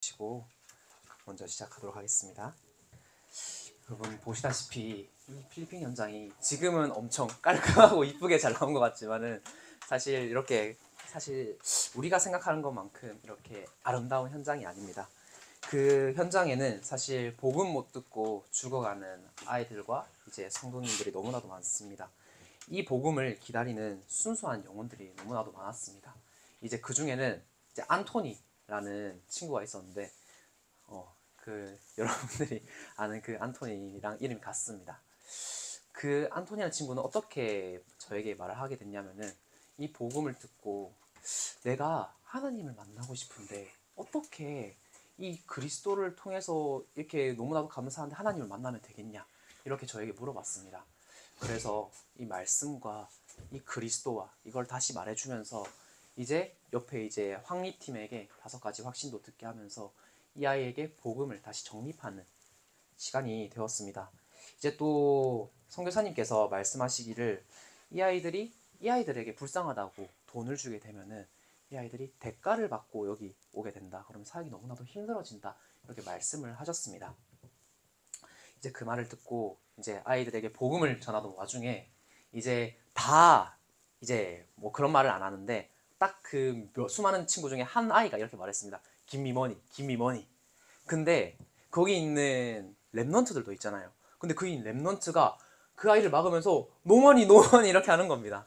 시고 먼저 시작하도록 하겠습니다. 여러분 보시다시피 이 필리핀 현장이 지금은 엄청 깔끔하고 이쁘게 잘 나온 것 같지만은 사실 우리가 생각하는 것만큼 이렇게 아름다운 현장이 아닙니다. 그 현장에는 사실 복음 못 듣고 죽어가는 아이들과 이제 성도님들이 너무나도 많습니다. 이 복음을 기다리는 순수한 영혼들이 너무나도 많았습니다. 이제 그 중에는 이제 안토니라는 친구가 있었는데 여러분들이 아는 그 안토니랑 이름이 같습니다. 그 안토니라는 친구는 어떻게 저에게 말을 하게 됐냐면은 이 복음을 듣고 내가 하나님을 만나고 싶은데 어떻게 이 그리스도를 통해서 이렇게 너무나도 감사한데 하나님을 만나면 되겠냐 이렇게 저에게 물어봤습니다. 그래서 이 말씀과 이 그리스도와 이걸 다시 말해주면서 이제 옆에 이제 황리팀에게 5가지 확신도 듣게 하면서 이 아이에게 복음을 다시 정립하는 시간이 되었습니다. 이제 또 선교사님께서 말씀하시기를 이 아이들에게 불쌍하다고 돈을 주게 되면은 이 아이들이 대가를 받고 여기 오게 된다. 그러면 사역이 너무나도 힘들어진다. 이렇게 말씀을 하셨습니다. 이제 그 말을 듣고 이제 아이들에게 복음을 전하던 와중에 이제 다 이제 뭐 그런 말을 안 하는데 딱 그 수많은 친구 중에 한 아이가 이렇게 말했습니다. 김미머니. 근데 거기 있는 랩넌트들도 있잖아요. 근데 그 랩넌트가 그 아이를 막으면서 노머니 이렇게 하는 겁니다.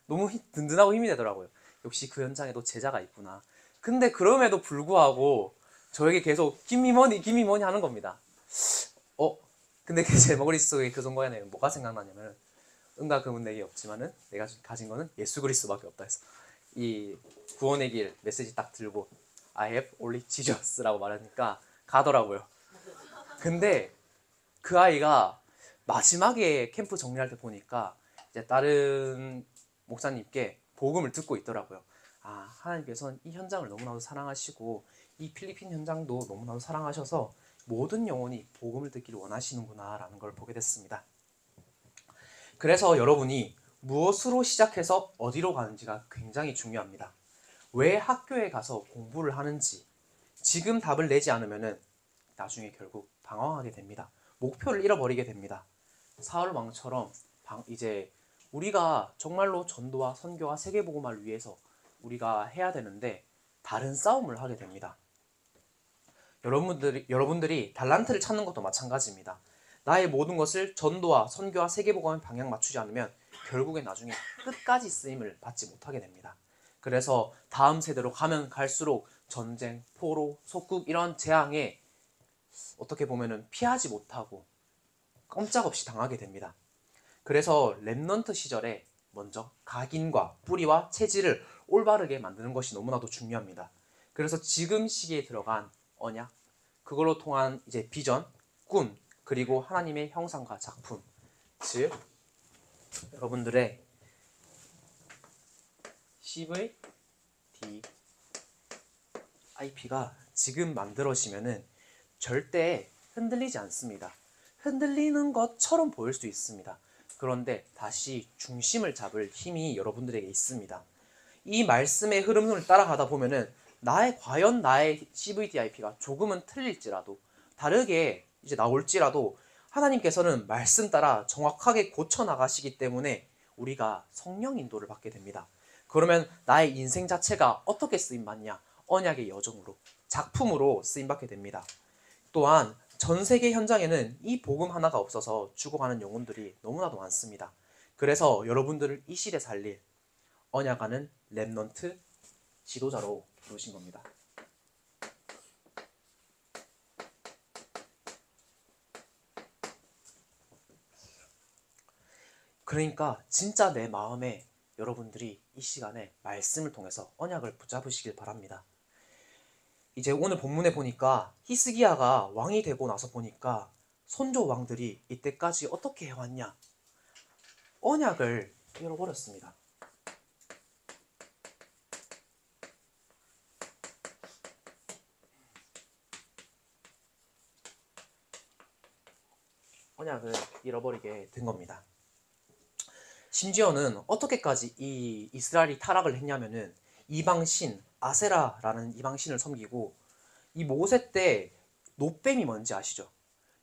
너무 든든하고 힘이 되더라고요. 역시 그 현장에도 제자가 있구나. 근데 그럼에도 불구하고 저에게 계속 김미머니 하는 겁니다. 근데 제 머릿속에 그 순간에 뭐가 생각나냐면 은과 금은 내게 없지만은 내가 가진 거는 예수 그리스도밖에 없다 해서 이 구원의 길 메시지 딱 들고 I have only Jesus라고 말하니까 가더라고요. 근데 그 아이가 마지막에 캠프 정리할 때 보니까 이제 다른 목사님께 복음을 듣고 있더라고요. 하나님께서는 이 현장을 너무나도 사랑하시고 이 필리핀 현장도 너무나도 사랑하셔서 모든 영혼이 복음을 듣기를 원하시는구나 라는 걸 보게 됐습니다. 그래서 여러분이 무엇으로 시작해서 어디로 가는지가 굉장히 중요합니다. 왜 학교에 가서 공부를 하는지 지금 답을 내지 않으면 나중에 결국 방황하게 됩니다. 목표를 잃어버리게 됩니다. 사울 왕처럼 이제 우리가 정말로 전도와 선교와 세계복음화를 위해서 우리가 해야 되는데 다른 싸움을 하게 됩니다. 여러분들이 달란트를 찾는 것도 마찬가지입니다. 나의 모든 것을 전도와 선교와 세계복음에 방향 맞추지 않으면 결국엔 나중에 끝까지 쓰임을 받지 못하게 됩니다. 그래서 다음 세대로 가면 갈수록 전쟁, 포로, 속국 이런 재앙에 어떻게 보면은 피하지 못하고 꼼짝없이 당하게 됩니다. 그래서 렘넌트 시절에 먼저 각인과 뿌리와 체질을 올바르게 만드는 것이 너무나도 중요합니다. 그래서 지금 시기에 들어간 언약, 그걸로 통한 이제 비전, 꿈, 그리고 하나님의 형상과 작품, 즉 여러분들의 CVDIP가 지금 만들어지면은 절대 흔들리지 않습니다. 흔들리는 것처럼 보일 수 있습니다. 그런데 다시 중심을 잡을 힘이 여러분들에게 있습니다. 이 말씀의 흐름을 따라가다 보면은 과연 나의 CVDIP가 조금은 틀릴지라도 다르게 이제 나올지라도 하나님께서는 말씀 따라 정확하게 고쳐나가시기 때문에 우리가 성령 인도를 받게 됩니다. 그러면 나의 인생 자체가 어떻게 쓰임받냐? 언약의 여정으로, 작품으로 쓰임받게 됩니다. 또한 전 세계 현장에는 이 복음 하나가 없어서 죽어가는 영혼들이 너무나도 많습니다. 그래서 여러분들을 이 시대 살릴 언약하는 렘넌트 지도자로 부르신 겁니다. 그러니까 진짜 내 마음에 여러분들이 이 시간에 말씀을 통해서 언약을 붙잡으시길 바랍니다. 이제 오늘 본문에 보니까 히스기야가 왕이 되고 나서 보니까 선조 왕들이 이때까지 어떻게 해왔냐? 언약을 잃어버렸습니다. 언약을 잃어버리게 된 겁니다. 심지어는 어떻게까지 이 이스라엘이 타락을 했냐면은 이방신 아세라라는 이방신을 섬기고 이 모세 때 노뱀이 뭔지 아시죠?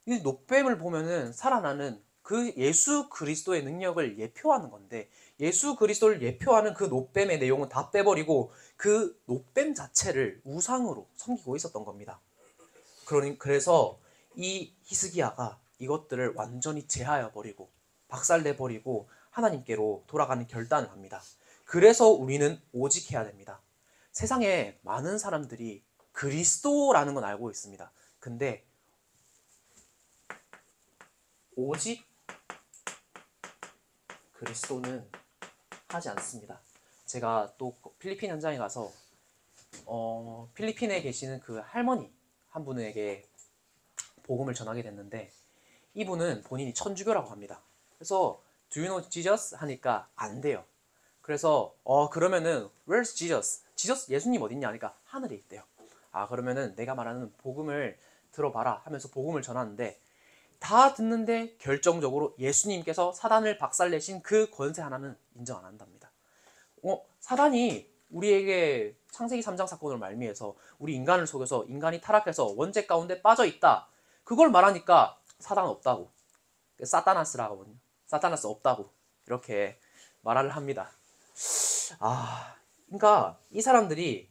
이 노뱀을 보면은 살아나는 그 예수 그리스도의 능력을 예표하는 건데, 예수 그리스도를 예표하는 그 노뱀의 내용은 다 빼버리고 그 노뱀 자체를 우상으로 섬기고 있었던 겁니다. 그래서 이 히스기야가 이것들을 완전히 제하여 버리고 박살내 버리고 하나님께로 돌아가는 결단을 합니다. 그래서 우리는 오직 해야 됩니다. 세상에 많은 사람들이 그리스도라는 건 알고 있습니다. 근데 오직 그리스도는 하지 않습니다. 제가 또 필리핀 현장에 가서 필리핀에 계시는 그 할머니 한 분에게 복음을 전하게 됐는데, 이분은 본인이 천주교라고 합니다. 그래서 Do you know Jesus? 하니까 안 돼요. 그래서 그러면은 Where's Jesus? 예수님 어딨냐 하니까 하늘에 있대요. 그러면은 내가 말하는 복음을 들어봐라 하면서 복음을 전하는데, 다 듣는데 결정적으로 예수님께서 사단을 박살내신 그 권세 하나는 인정 안 한답니다. 사단이 우리에게 창세기 3장 사건을 말미해서 우리 인간을 속여서 인간이 타락해서 원죄 가운데 빠져 있다, 그걸 말하니까 사단 없다고, 사타나스 없다고 이렇게 말을 합니다. 그러니까 이 사람들이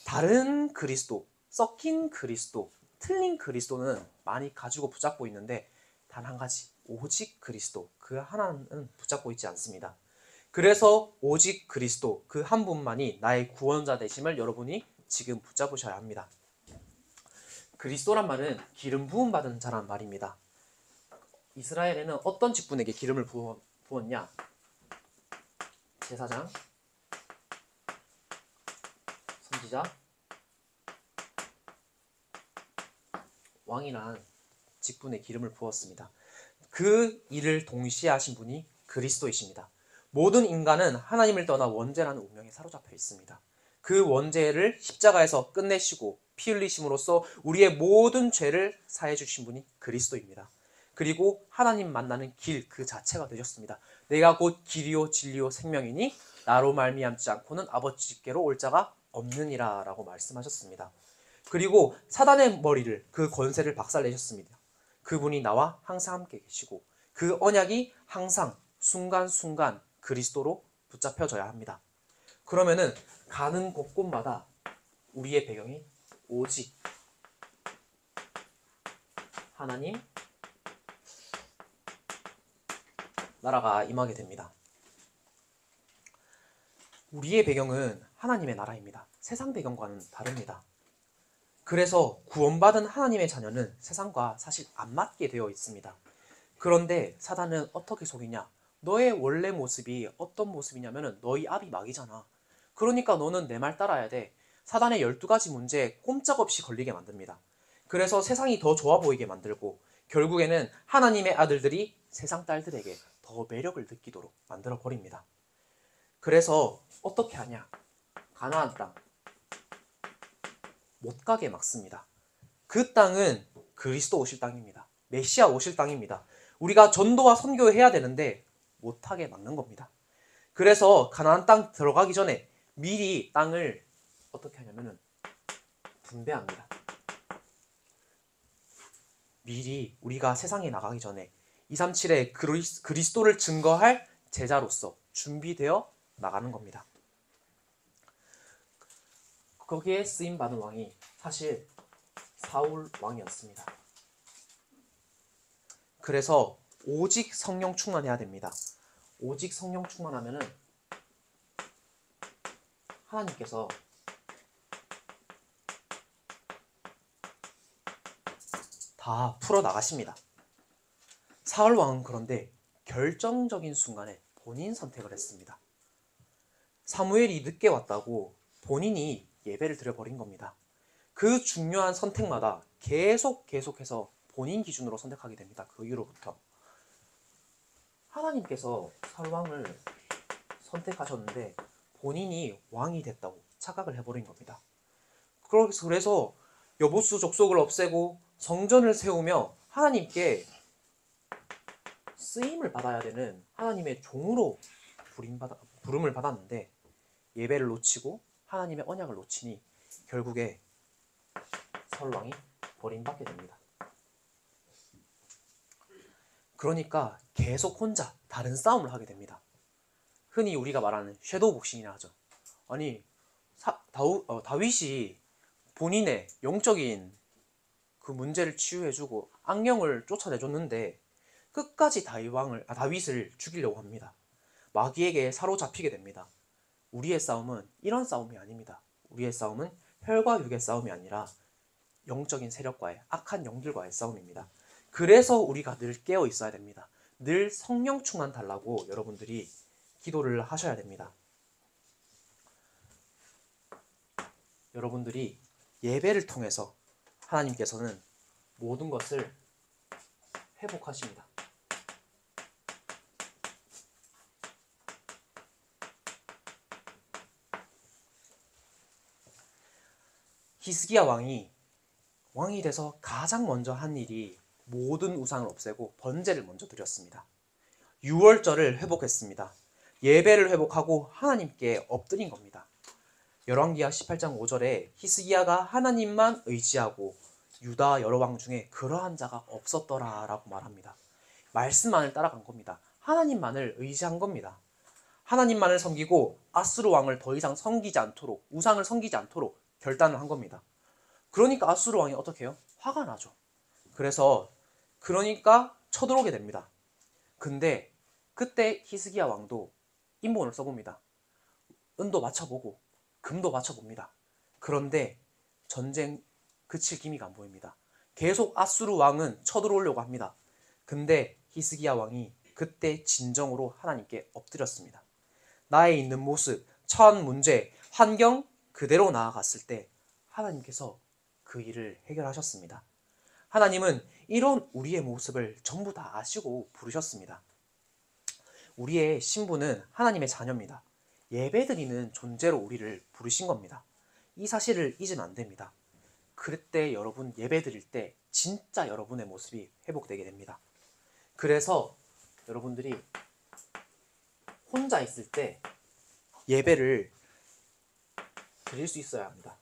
다른 그리스도, 섞인 그리스도, 틀린 그리스도는 많이 가지고 붙잡고 있는데, 단 한 가지, 오직 그리스도, 그 하나는 붙잡고 있지 않습니다. 그래서 오직 그리스도, 그 한 분만이 나의 구원자 되심을 여러분이 지금 붙잡으셔야 합니다. 그리스도란 말은 기름 부음 받은 자란 말입니다. 이스라엘에는 어떤 직분에게 기름을 부었냐? 제사장, 선지자, 왕이란 직분에 기름을 부었습니다. 그 일을 동시에 하신 분이 그리스도이십니다. 모든 인간은 하나님을 떠나 원죄라는 운명에 사로잡혀 있습니다. 그 원죄를 십자가에서 끝내시고 피 흘리심으로써 우리의 모든 죄를 사해 주신 분이 그리스도입니다. 그리고 하나님 만나는 길 그 자체가 되셨습니다. 내가 곧 길이요 진리요 생명이니 나로 말미암지 않고는 아버지께로 올 자가 없느니라 라고 말씀하셨습니다. 그리고 사단의 머리를, 그 권세를 박살내셨습니다. 그분이 나와 항상 함께 계시고 그 언약이 항상 순간순간 그리스도로 붙잡혀져야 합니다. 그러면은 가는 곳곳마다 우리의 배경이 오직 하나님 나라가 임하게 됩니다. 우리의 배경은 하나님의 나라입니다. 세상 배경과는 다릅니다. 그래서 구원받은 하나님의 자녀는 세상과 사실 안 맞게 되어 있습니다. 그런데 사단은 어떻게 속이냐? 너의 원래 모습이 어떤 모습이냐면 너희 앞이 막이잖아. 그러니까 너는 내 말 따라야 돼. 사단의 12가지 문제에 꼼짝없이 걸리게 만듭니다. 그래서 세상이 더 좋아 보이게 만들고 결국에는 하나님의 아들들이 세상 딸들에게 더 매력을 느끼도록 만들어 버립니다. 그래서 어떻게 하냐? 가나안 땅 못 가게 막습니다. 그 땅은 그리스도 오실 땅입니다. 메시아 오실 땅입니다. 우리가 전도와 선교해야 되는데 못하게 막는 겁니다. 그래서 가나안 땅 들어가기 전에 미리 땅을 어떻게 하냐면은 분배합니다. 미리 우리가 세상에 나가기 전에 237의 그리스도를 증거할 제자로서 준비되어 나가는 겁니다. 거기에 쓰임받은 왕이 사실 사울 왕이었습니다. 그래서 오직 성령 충만해야 됩니다. 오직 성령 충만하면은 하나님께서 다 풀어나가십니다. 사울 왕은 그런데 결정적인 순간에 본인 선택을 했습니다. 사무엘이 늦게 왔다고 본인이 예배를 드려버린 겁니다. 그 중요한 선택마다 계속해서 본인 기준으로 선택하게 됩니다. 그 이후로부터. 하나님께서 사울 왕을 선택하셨는데 본인이 왕이 됐다고 착각을 해버린 겁니다. 그래서 여보수 족속을 없애고 성전을 세우며 하나님께 쓰임을 받아야 되는 하나님의 종으로 부름을 받았는데 예배를 놓치고 하나님의 언약을 놓치니 결국에 사울 왕이 버림받게 됩니다. 그러니까 계속 혼자 다른 싸움을 하게 됩니다. 흔히 우리가 말하는 섀도우 복싱이라 하죠. 아니 다윗이 본인의 영적인 그 문제를 치유해주고 악령을 쫓아내줬는데 끝까지 다윗을 죽이려고 합니다. 마귀에게 사로잡히게 됩니다. 우리의 싸움은 이런 싸움이 아닙니다. 우리의 싸움은 혈과 육의 싸움이 아니라 영적인 세력과의 악한 영들과의 싸움입니다. 그래서 우리가 늘 깨어 있어야 됩니다. 늘 성령 충만 달라고 여러분들이 기도를 하셔야 됩니다. 여러분들이 예배를 통해서 하나님께서는 모든 것을 회복하십니다. 히스기야 왕이 돼서 가장 먼저 한 일이 모든 우상을 없애고 번제를 먼저 드렸습니다. 유월절을 회복했습니다. 예배를 회복하고 하나님께 엎드린 겁니다. 열왕기하 18장 5절에 히스기야가 하나님만 의지하고 유다 여러 왕 중에 그러한 자가 없었더라 라고 말합니다. 말씀만을 따라간 겁니다. 하나님만을 의지한 겁니다. 하나님만을 섬기고 아수르 왕을 더 이상 섬기지 않도록, 우상을 섬기지 않도록 결단을 한 겁니다. 그러니까 아수르 왕이 어떻게 해요? 화가 나죠. 그러니까 쳐들어오게 됩니다. 근데 그때 히스기야 왕도 인본을 써봅니다. 은도 맞춰보고 금도 맞춰봅니다. 그런데 전쟁 그칠 기미가 안 보입니다. 계속 아수르 왕은 쳐들어오려고 합니다. 근데 히스기야 왕이 그때 진정으로 하나님께 엎드렸습니다. 나의 있는 모습, 처한 문제, 환경 그대로 나아갔을 때 하나님께서 그 일을 해결하셨습니다. 하나님은 이런 우리의 모습을 전부 다 아시고 부르셨습니다. 우리의 신부는 하나님의 자녀입니다. 예배드리는 존재로 우리를 부르신 겁니다. 이 사실을 잊으면 안 됩니다. 그때 여러분 예배드릴 때 진짜 여러분의 모습이 회복되게 됩니다. 그래서 여러분들이 혼자 있을 때 예배를 드릴 수 있어야 합니다.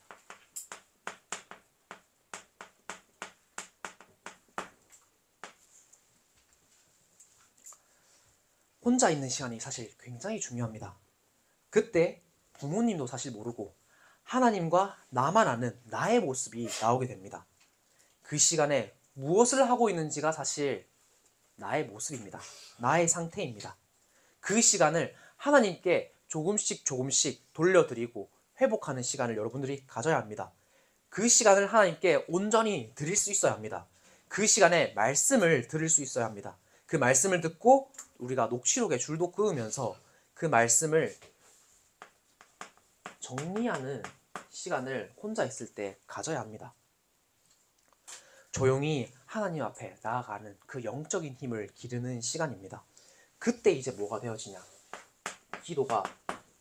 혼자 있는 시간이 사실 굉장히 중요합니다. 그때 부모님도 사실 모르고 하나님과 나만 아는 나의 모습이 나오게 됩니다. 그 시간에 무엇을 하고 있는지가 사실 나의 모습입니다. 나의 상태입니다. 그 시간을 하나님께 조금씩 돌려드리고 회복하는 시간을 여러분들이 가져야 합니다. 그 시간을 하나님께 온전히 드릴 수 있어야 합니다. 그 시간에 말씀을 들을 수 있어야 합니다. 그 말씀을 듣고 우리가 녹취록에 줄도 그으면서 그 말씀을 정리하는 시간을 혼자 있을 때 가져야 합니다. 조용히 하나님 앞에 나아가는 그 영적인 힘을 기르는 시간입니다. 그때 이제 뭐가 되어지냐? 기도가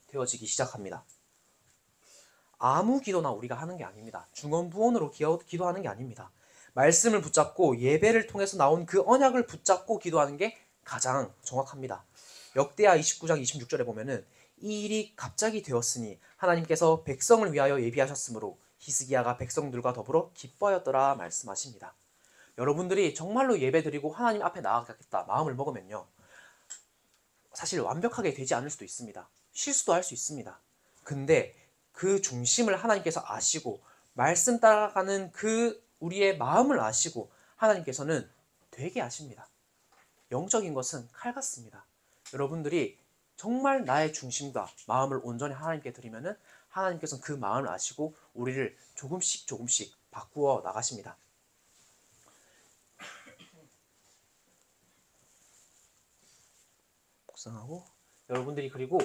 되어지기 시작합니다. 아무 기도나 우리가 하는 게 아닙니다. 중언부언으로 기도하는 게 아닙니다. 말씀을 붙잡고 예배를 통해서 나온 그 언약을 붙잡고 기도하는 게 가장 정확합니다. 역대하 29장 26절에 보면은 이 일이 갑자기 되었으니 하나님께서 백성을 위하여 예비하셨으므로 히스기야가 백성들과 더불어 기뻐하였더라 말씀하십니다. 여러분들이 정말로 예배드리고 하나님 앞에 나아가겠다 마음을 먹으면요, 사실 완벽하게 되지 않을 수도 있습니다. 실수도 할 수 있습니다. 근데 그 중심을 하나님께서 아시고 말씀 따라가는 그 우리의 마음을 아시고 하나님께서는 되게 아십니다. 영적인 것은 칼 같습니다. 여러분들이 정말 나의 중심과 마음을 온전히 하나님께 드리면은 하나님께서는 그 마음을 아시고 우리를 조금씩 바꾸어 나가십니다. 묵상하고 여러분들이 그리고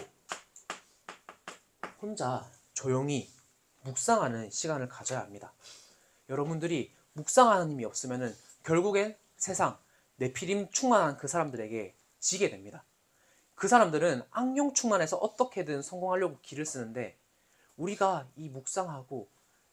혼자 조용히 묵상하는 시간을 가져야 합니다. 여러분들이 묵상하는 힘이 없으면은 결국엔 세상 네피림 충만한 그 사람들에게 지게 됩니다. 그 사람들은 악령 충만해서 어떻게든 성공하려고 길을 쓰는데 우리가 이 묵상하고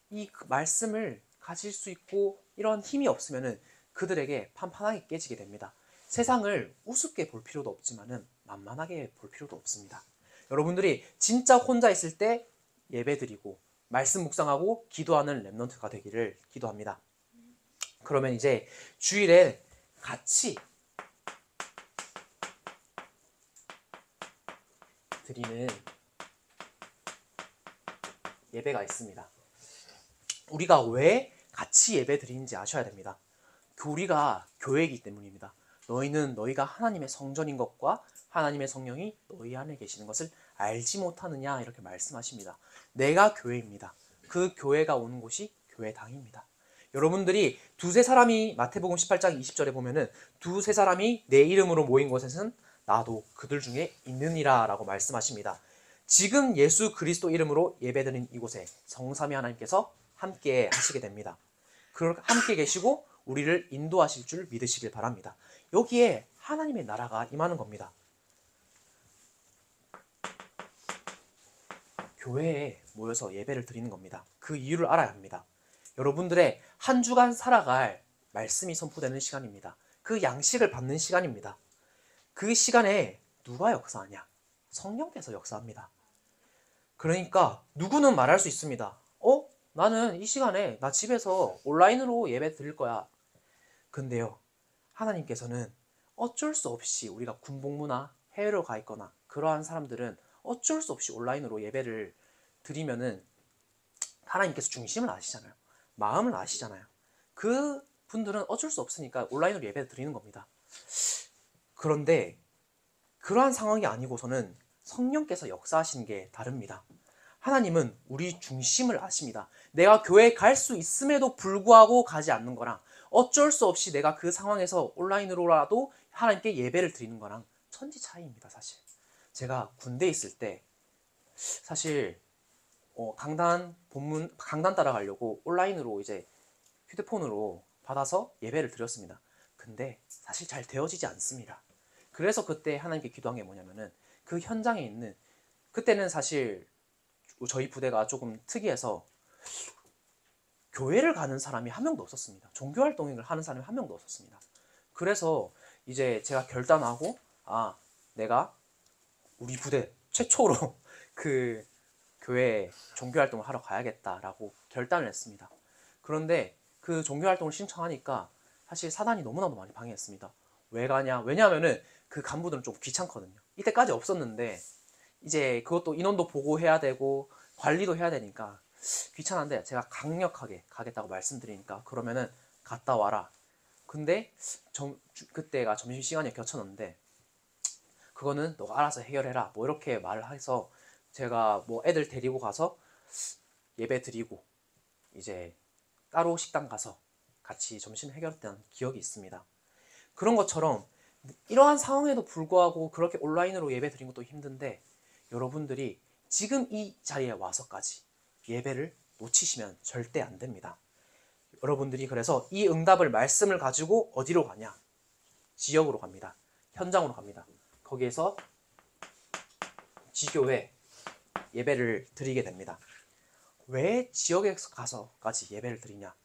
이 말씀을 가질 수 있고 이런 힘이 없으면은 그들에게 판판하게 깨지게 됩니다. 세상을 우습게 볼 필요도 없지만은 만만하게 볼 필요도 없습니다. 여러분들이 진짜 혼자 있을 때 예배드리고 말씀 묵상하고 기도하는 렘넌트가 되기를 기도합니다. 그러면 이제 주일에 같이 드리는 예배가 있습니다. 우리가 왜 같이 예배 드리는지 아셔야 됩니다. 우리가 교회이기 때문입니다. 너희는 너희가 하나님의 성전인 것과 하나님의 성령이 너희 안에 계시는 것을 알지 못하느냐 이렇게 말씀하십니다. 내가 교회입니다. 그 교회가 오는 곳이 교회당입니다. 여러분들이 두세 사람이 마태복음 18장 20절에 보면은 두세 사람이 내 이름으로 모인 곳에서는 나도 그들 중에 있느니라 라고 말씀하십니다. 지금 예수 그리스도 이름으로 예배드린 이곳에 성삼위 하나님께서 함께 하시게 됩니다. 함께 계시고 우리를 인도하실 줄 믿으시길 바랍니다. 여기에 하나님의 나라가 임하는 겁니다. 교회에 모여서 예배를 드리는 겁니다. 그 이유를 알아야 합니다. 여러분들의 한 주간 살아갈 말씀이 선포되는 시간입니다. 그 양식을 받는 시간입니다. 그 시간에 누가 역사하냐? 성령께서 역사합니다. 그러니까 누구는 말할 수 있습니다. 나는 이 시간에 나 집에서 온라인으로 예배 드릴 거야. 근데요, 하나님께서는 어쩔 수 없이 우리가 군복무나 해외로 가 있거나 그러한 사람들은 어쩔 수 없이 온라인으로 예배를 드리면은 하나님께서 중심을 아시잖아요. 마음을 아시잖아요. 그 분들은 어쩔 수 없으니까 온라인으로 예배를 드리는 겁니다. 그런데 그러한 상황이 아니고서는 성령께서 역사하시는 게 다릅니다. 하나님은 우리 중심을 아십니다. 내가 교회에 갈 수 있음에도 불구하고 가지 않는 거랑 어쩔 수 없이 내가 그 상황에서 온라인으로라도 하나님께 예배를 드리는 거랑 천지 차이입니다. 사실 제가 군대에 있을 때 사실 강단 따라가려고 온라인으로 이제 휴대폰으로 받아서 예배를 드렸습니다. 근데 사실 잘 되어지지 않습니다. 그래서 그때 하나님께 기도한 게 뭐냐면은 그 현장에 있는, 그때는 사실 저희 부대가 조금 특이해서 교회를 가는 사람이 한 명도 없었습니다. 종교활동을 하는 사람이 한 명도 없었습니다. 그래서 이제 제가 결단하고 내가 우리 부대 최초로 그 교회에 종교활동을 하러 가야겠다라고 결단을 했습니다. 그런데 그 종교활동을 신청하니까 사실 사단이 너무나도 많이 방해했습니다. 왜 가냐? 왜냐하면은 그 간부들은 좀 귀찮거든요. 이때까지 없었는데 이제 그것도 인원도 보고해야 되고 관리도 해야 되니까 귀찮은데 제가 강력하게 가겠다고 말씀드리니까 그러면은 갔다 와라. 근데 그때가 점심시간이 겹쳤는데 그거는 너가 알아서 해결해라 뭐 이렇게 말을 해서 제가 뭐 애들 데리고 가서 예배 드리고 이제 따로 식당 가서 같이 점심 해결했던 기억이 있습니다. 그런 것처럼 이러한 상황에도 불구하고 그렇게 온라인으로 예배 드린 것도 힘든데 여러분들이 지금 이 자리에 와서까지 예배를 놓치시면 절대 안 됩니다. 여러분들이 그래서 이 응답을 말씀을 가지고 어디로 가냐? 지역으로 갑니다. 현장으로 갑니다. 거기에서 지교회 예배를 드리게 됩니다. 왜 지역에 가서까지 예배를 드리냐?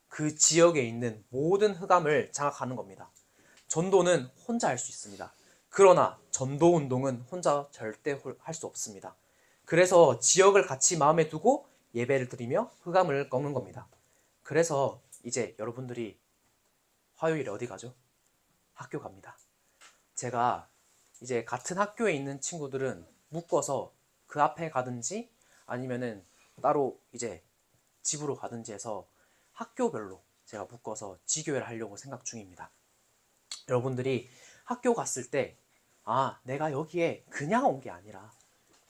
그 지역에 있는 모든 흑암을 장악하는 겁니다. 전도는 혼자 할 수 있습니다. 그러나 전도 운동은 혼자 절대 할 수 없습니다. 그래서 지역을 같이 마음에 두고 예배를 드리며 흑암을 꺾는 겁니다. 그래서 이제 여러분들이 화요일에 어디 가죠? 학교 갑니다. 제가 이제 같은 학교에 있는 친구들은 묶어서 그 앞에 가든지 아니면은 따로 이제 집으로 가든지 해서 학교별로 제가 묶어서 지교회를 하려고 생각 중입니다. 여러분들이 학교 갔을 때 내가 여기에 그냥 온 게 아니라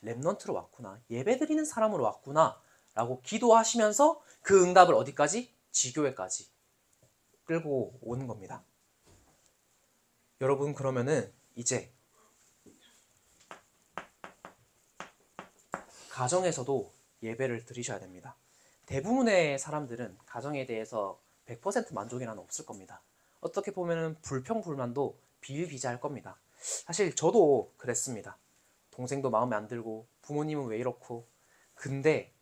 렘넌트로 왔구나, 예배드리는 사람으로 왔구나 라고 기도하시면서 그 응답을 어디까지? 지교회까지 끌고 오는 겁니다. 여러분 그러면은 이제 가정에서도 예배를 드리셔야 됩니다. 대부분의 사람들은 가정에 대해서 100% 만족이란 없을 겁니다. 어떻게 보면 불평불만도 비일비재할 겁니다. 사실 저도 그랬습니다. 동생도 마음에 안 들고 부모님은 왜 이렇고. 근데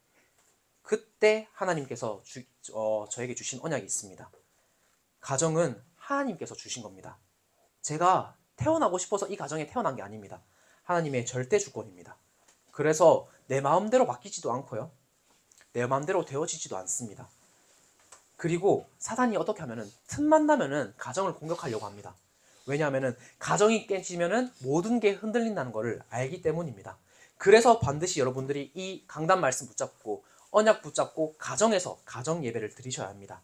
그때 하나님께서 저에게 주신 언약이 있습니다. 가정은 하나님께서 주신 겁니다. 제가 태어나고 싶어서 이 가정에 태어난 게 아닙니다. 하나님의 절대 주권입니다. 그래서 내 마음대로 바뀌지도 않고요. 내 마음대로 되어지지도 않습니다. 그리고 사단이 어떻게 하면은 틈만 나면은 가정을 공격하려고 합니다. 왜냐하면은 가정이 깨지면은 모든 게 흔들린다는 것을 알기 때문입니다. 그래서 반드시 여러분들이 이 강단 말씀 붙잡고 언약 붙잡고 가정에서 가정 예배를 드리셔야 합니다.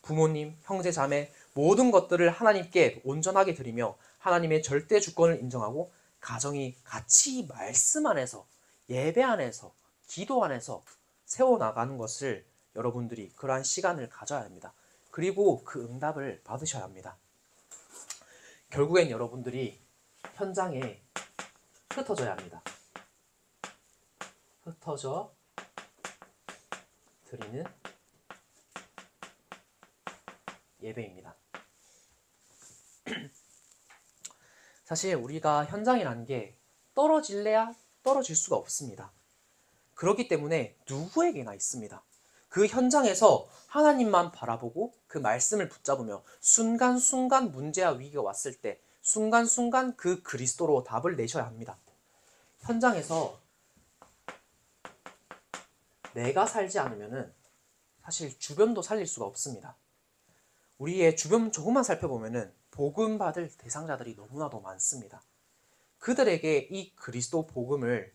부모님, 형제, 자매 모든 것들을 하나님께 온전하게 드리며 하나님의 절대 주권을 인정하고 가정이 같이 말씀 안에서 예배 안에서 기도 안에서 세워나가는 것을 여러분들이 그러한 시간을 가져야 합니다. 그리고 그 응답을 받으셔야 합니다. 결국엔 여러분들이 현장에 흩어져야 합니다. 흩어져 드리는 예배입니다. 사실 우리가 현장이라는 게 떨어질래야 떨어질 수가 없습니다. 그렇기 때문에 누구에게나 있습니다. 그 현장에서 하나님만 바라보고 그 말씀을 붙잡으며 순간순간 문제와 위기가 왔을 때 순간순간 그 그리스도로 답을 내셔야 합니다. 현장에서 내가 살지 않으면은 사실 주변도 살릴 수가 없습니다. 우리의 주변 조금만 살펴보면은 복음 받을 대상자들이 너무나도 많습니다. 그들에게 이 그리스도 복음을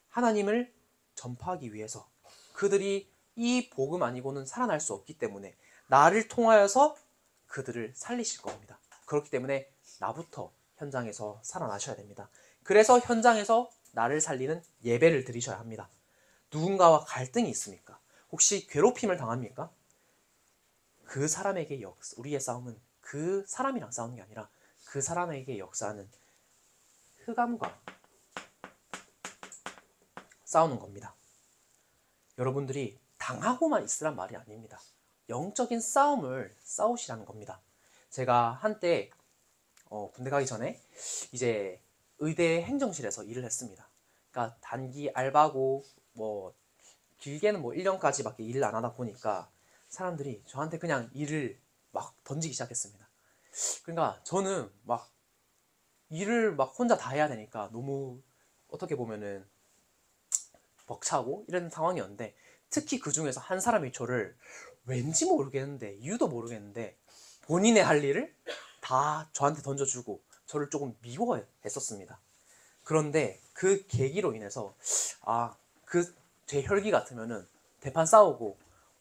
하나님을 전파하기 위해서 그들이 이 복음 아니고는 살아날 수 없기 때문에 나를 통하여서 그들을 살리실 겁니다. 그렇기 때문에 나부터 현장에서 살아나셔야 됩니다. 그래서 현장에서 나를 살리는 예배를 드리셔야 합니다. 누군가와 갈등이 있습니까? 혹시 괴롭힘을 당합니까? 그 사람에게 우리의 싸움은 그 사람이랑 싸우는 게 아니라 그 사람에게 역사하는 흑암과 싸우는 겁니다. 여러분들이 당하고만 있으란 말이 아닙니다. 영적인 싸움을 싸우시라는 겁니다. 제가 한때 군대 가기 전에 이제 의대 행정실에서 일을 했습니다. 그러니까 단기 알바고 뭐 길게는 뭐 1년까지밖에 일을 안 하다 보니까 사람들이 저한테 그냥 일을 막 던지기 시작했습니다. 그러니까 저는 막 일을 막 혼자 다 해야 되니까 너무 어떻게 보면은 벅차고 이런 상황이었는데 특히 그 중에서 한 사람이 저를 왠지 모르겠는데 이유도 모르겠는데 본인의 할 일을 다 저한테 던져주고 저를 조금 미워했었습니다. 그런데 그 계기로 인해서 제 혈기 같으면은 대판 싸우고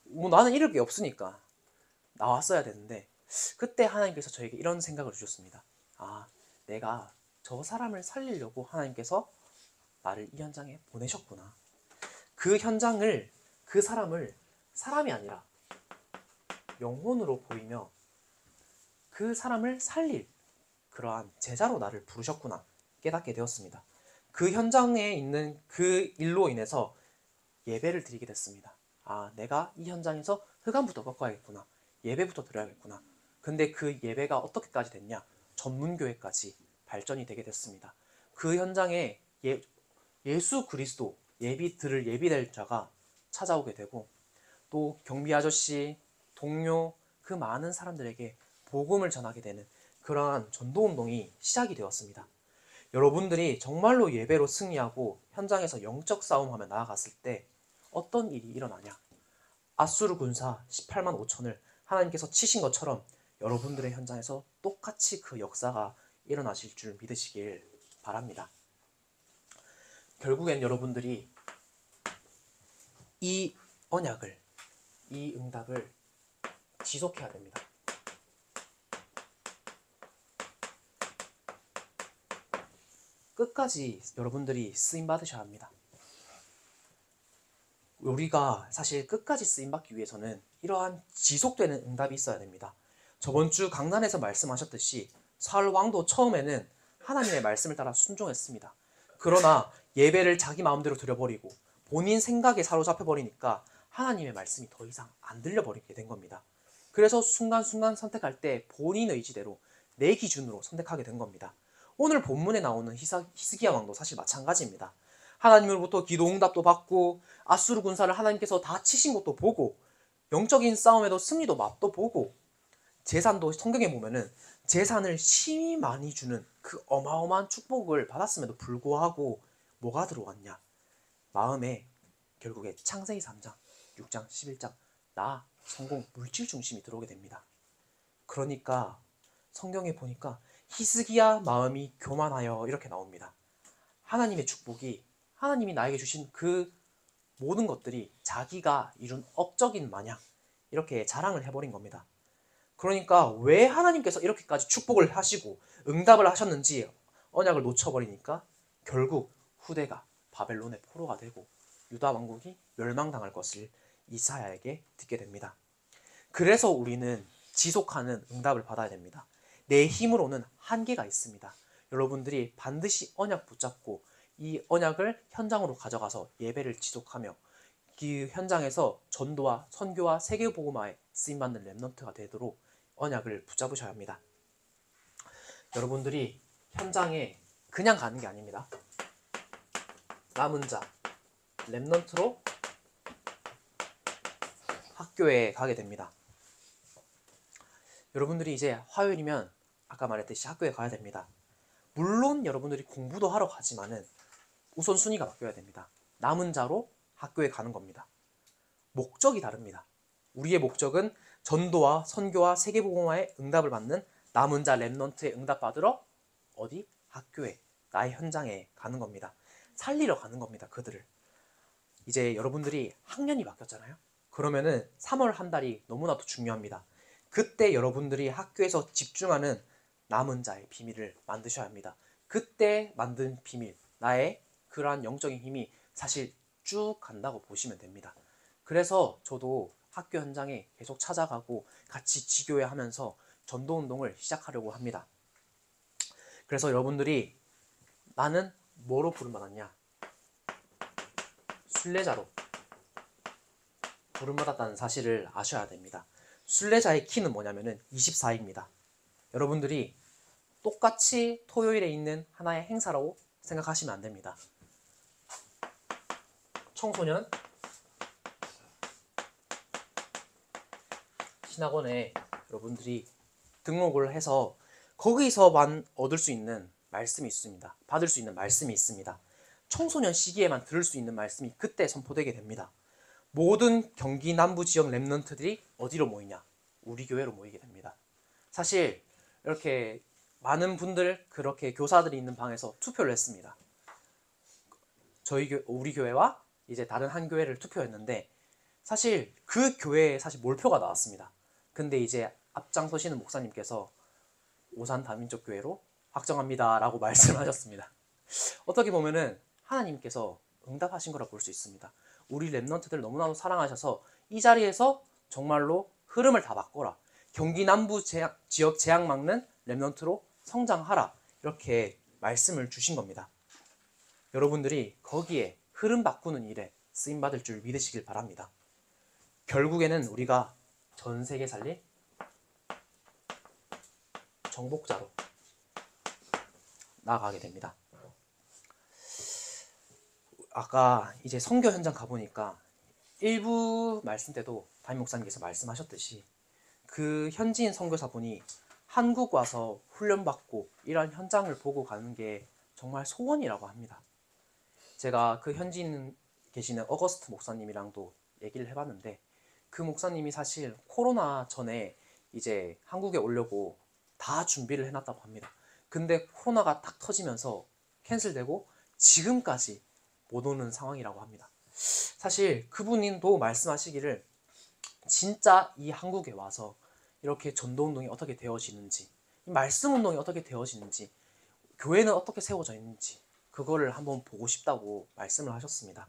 뭐 나는 이럴 게 없으니까 나왔어야 되는데 그때 하나님께서 저에게 이런 생각을 주셨습니다. 내가 저 사람을 살리려고 하나님께서 나를 이 현장에 보내셨구나. 그 현장을 그 사람을 사람이 아니라 영혼으로 보이며 그 사람을 살릴 그러한 제자로 나를 부르셨구나 깨닫게 되었습니다. 그 현장에 있는 그 일로 인해서 예배를 드리게 됐습니다. 내가 이 현장에서 흑암부터 꺾어야겠구나. 예배부터 드려야겠구나. 근데 그 예배가 어떻게까지 됐냐? 전문교회까지 발전이 되게 됐습니다. 그 현장에 예수 그리스도 들을 예비될 자가 찾아오게 되고 또 경비 아저씨, 동료 그 많은 사람들에게 복음을 전하게 되는 그러한 전도운동이 시작이 되었습니다. 여러분들이 정말로 예배로 승리하고 현장에서 영적 싸움하며 나아갔을 때 어떤 일이 일어나냐? 아수르 군사 18만 5천을 하나님께서 치신 것처럼 여러분들의 현장에서 똑같이 그 역사가 일어나실 줄 믿으시길 바랍니다. 결국엔 여러분들이 이 언약을, 이 응답을 지속해야 됩니다. 끝까지 여러분들이 쓰임 받으셔야 합니다. 우리가 사실 끝까지 쓰임 받기 위해서는 이러한 지속되는 응답이 있어야 됩니다. 저번 주 강단에서 말씀하셨듯이 사울 왕도 처음에는 하나님의 말씀을 따라 순종했습니다. 그러나 예배를 자기 마음대로 드려버리고 본인 생각에 사로잡혀 버리니까 하나님의 말씀이 더 이상 안 들려버리게 된 겁니다. 그래서 순간순간 선택할 때 본인 의지대로 내 기준으로 선택하게 된 겁니다. 오늘 본문에 나오는 히스기야 왕도 사실 마찬가지입니다. 하나님으로부터 기도 응답도 받고 아수르 군사를 하나님께서 다 치신 것도 보고 영적인 싸움에도 승리도 맛도 보고 재산도 성경에 보면은 재산을 심히 많이 주는 그 어마어마한 축복을 받았음에도 불구하고 뭐가 들어왔냐? 마음에 결국에 창세기 3장 6장, 11장 나, 성공, 물질 중심이 들어오게 됩니다. 그러니까 성경에 보니까 히스기야 마음이 교만하여 이렇게 나옵니다. 하나님의 축복이 하나님이 나에게 주신 그 모든 것들이 자기가 이룬 업적인 마냥 이렇게 자랑을 해버린 겁니다. 그러니까 왜 하나님께서 이렇게까지 축복을 하시고 응답을 하셨는지 언약을 놓쳐버리니까 결국 후대가 바벨론의 포로가 되고 유다 왕국이 멸망당할 것을 이사야에게 듣게 됩니다. 그래서 우리는 지속하는 응답을 받아야 됩니다. 내 힘으로는 한계가 있습니다. 여러분들이 반드시 언약 붙잡고 이 언약을 현장으로 가져가서 예배를 지속하며 그 현장에서 전도와 선교와 세계복음화에 쓰임받는 렘넌트가 되도록 언약을 붙잡으셔야 합니다. 여러분들이 현장에 그냥 가는 게 아닙니다. 남은 자, 렘넌트로 학교에 가게 됩니다. 여러분들이 이제 화요일이면 아까 말했듯이 학교에 가야 됩니다. 물론 여러분들이 공부도 하러 가지만은 우선순위가 바뀌어야 됩니다. 남은 자로 학교에 가는 겁니다. 목적이 다릅니다. 우리의 목적은 전도와 선교와 세계복음화에 응답을 받는 남은 자 렘넌트의 응답받으러 어디? 학교에, 나의 현장에 가는 겁니다. 살리러 가는 겁니다. 그들을. 이제 여러분들이 학년이 바뀌었잖아요. 그러면은 3월 한 달이 너무나도 중요합니다. 그때 여러분들이 학교에서 집중하는 남은 자의 비밀을 만드셔야 합니다. 그때 만든 비밀, 나의 그러한 영적인 힘이 사실 쭉 간다고 보시면 됩니다. 그래서 저도 학교 현장에 계속 찾아가고 같이 지교회 하면서 전도운동을 시작하려고 합니다. 그래서 여러분들이 나는 뭐로 부름받았냐? 순례자로 부름받았다는 사실을 아셔야 됩니다. 순례자의 키는 뭐냐면은 24입니다. 여러분들이 똑같이 토요일에 있는 하나의 행사라고 생각하시면 안 됩니다. 청소년 신학원에 여러분들이 등록을 해서 거기서만 얻을 수 있는 말씀이 있습니다. 받을 수 있는 말씀이 있습니다. 청소년 시기에만 들을 수 있는 말씀이 그때 선포되게 됩니다. 모든 경기 남부 지역 렘넌트들이 어디로 모이냐? 우리 교회로 모이게 됩니다. 사실 이렇게 많은 분들 그렇게 교사들이 있는 방에서 투표를 했습니다. 우리 교회와 이제 다른 한 교회를 투표했는데 사실 그 교회에 사실 몰표가 나왔습니다. 근데 이제 앞장서시는 목사님께서 오산 다민족 교회로 확정합니다 라고 말씀하셨습니다. 어떻게 보면은 하나님께서 응답하신 거라 볼 수 있습니다. 우리 렘넌트들 너무나도 사랑하셔서 이 자리에서 정말로 흐름을 다 바꿔라. 경기 남부 지역 재앙 막는 렘넌트로 성장하라. 이렇게 말씀을 주신 겁니다. 여러분들이 거기에 흐름 바꾸는 일에 쓰임받을 줄 믿으시길 바랍니다. 결국에는 우리가 전 세계 살릴 정복자로 나아가게 됩니다. 아까 이제 선교 현장 가보니까 일부 말씀 때도 담임 목사님께서 말씀하셨듯이 그 현지인 선교사분이 한국 와서 훈련받고 이런 현장을 보고 가는 게 정말 소원이라고 합니다. 제가 그 현지인 계시는 어거스트 목사님이랑도 얘기를 해봤는데 그 목사님이 사실 코로나 전에 이제 한국에 오려고 다 준비를 해놨다고 합니다. 근데 코로나가 딱 터지면서 캔슬되고 지금까지 못 오는 상황이라고 합니다. 사실 그분도 말씀하시기를 진짜 이 한국에 와서 이렇게 전도운동이 어떻게 되어지는지, 말씀운동이 어떻게 되어지는지, 교회는 어떻게 세워져 있는지 그거를 한번 보고 싶다고 말씀을 하셨습니다.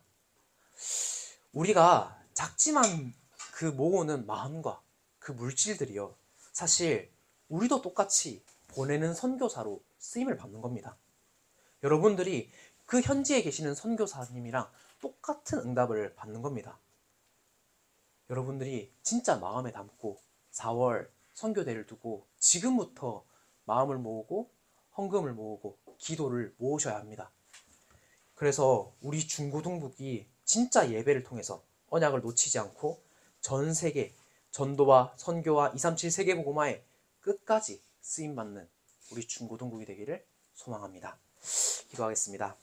우리가 작지만 그 모으는 마음과 그 물질들이요, 사실 우리도 똑같이 보내는 선교사로 쓰임을 받는 겁니다. 여러분들이 그 현지에 계시는 선교사님이랑 똑같은 응답을 받는 겁니다. 여러분들이 진짜 마음에 담고 4월 선교대를 두고 지금부터 마음을 모으고 헌금을 모으고 기도를 모으셔야 합니다. 그래서 우리 중고등북이 진짜 예배를 통해서 언약을 놓치지 않고 전 세계 전도와 선교와 237 세계복음화에 끝까지 쓰임받는 우리 중고등북이 되기를 소망합니다. 기도하겠습니다.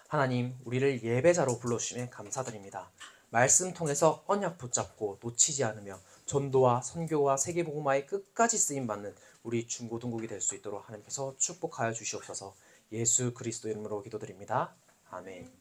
하나님, 우리를 예배자로 불러주심에 감사드립니다. 말씀 통해서 언약 붙잡고 놓치지 않으며 전도와 선교와 세계복음화에 끝까지 쓰임받는 우리 중고등국이 될 수 있도록 하나님께서 축복하여 주시옵소서. 예수 그리스도 이름으로 기도드립니다. 아멘.